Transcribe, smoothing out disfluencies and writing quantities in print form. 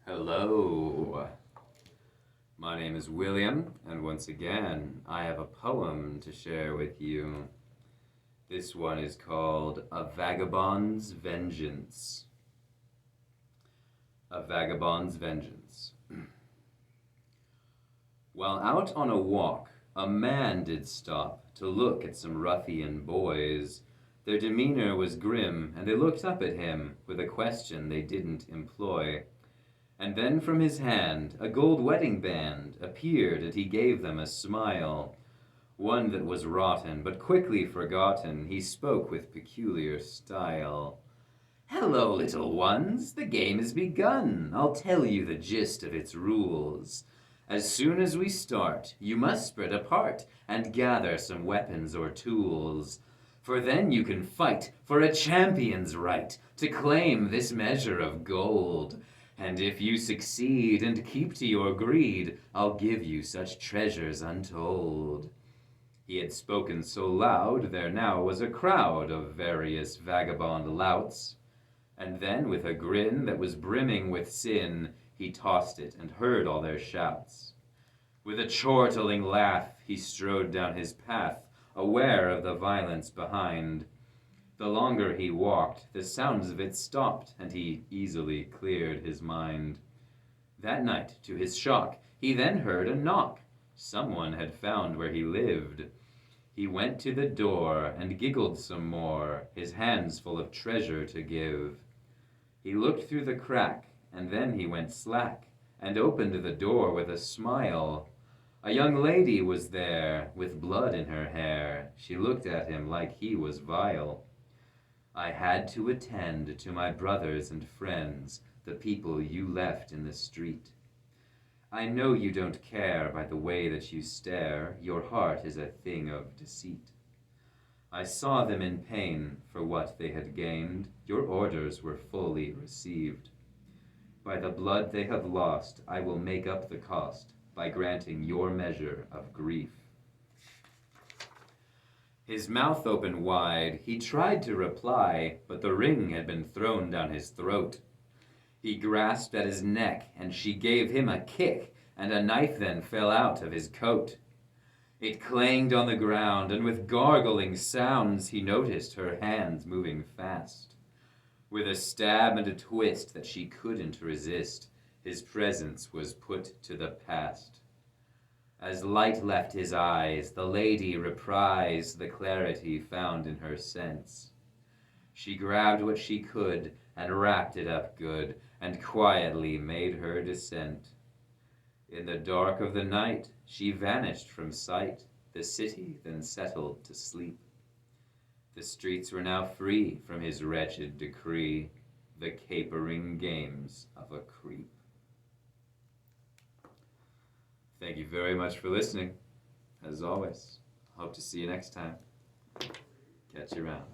Hello, my name is William, and once again, I have a poem to share with you. This one is called A Vagabond's Vengeance. A Vagabond's Vengeance. While out on a walk, a man did stop to look at some ruffian boys. Their demeanor was grim, and they looked up at him with a question they didn't employ. And then from his hand a gold wedding band appeared, and he gave them a smile, one that was rotten, but quickly forgotten. He spoke with peculiar style. "Hello, little ones, the game has begun. I'll tell you the gist of its rules. As soon as we start, you must spread apart and gather some weapons or tools. For then you can fight for a champion's right to claim this measure of gold. And if you succeed and keep to your greed, I'll give you such treasures untold." He had spoken so loud, there now was a crowd of various vagabond louts. And then, with a grin that was brimming with sin, he tossed it and heard all their shouts. With a chortling laugh, he strode down his path, aware of the violence behind. The longer he walked, the sounds of it stopped, and he easily cleared his mind. That night, to his shock, he then heard a knock. Someone had found where he lived. He went to the door and giggled some more, his hands full of treasure to give. He looked through the crack, and then he went slack, and opened the door with a smile. A young lady was there, with blood in her hair. She looked at him like he was vile. "I had to attend to my brothers and friends, the people you left in the street. I know you don't care by the way that you stare, your heart is a thing of deceit. I saw them in pain for what they had gained, your orders were fully received. By the blood they have lost, I will make up the cost by granting your measure of grief." His mouth opened wide, he tried to reply, but the ring had been thrown down his throat. He grasped at his neck, and she gave him a kick, and a knife then fell out of his coat. It clanged on the ground, and with gargling sounds he noticed her hands moving fast. With a stab and a twist that she couldn't resist, his presence was put to the past. As light left his eyes, the lady reprised the clarity found in her sense. She grabbed what she could and wrapped it up good, and quietly made her descent. In the dark of the night, she vanished from sight. The city then settled to sleep. The streets were now free from his wretched decree, the capering games of a creep. Thank you very much for listening. As always, hope to see you next time. Catch you around.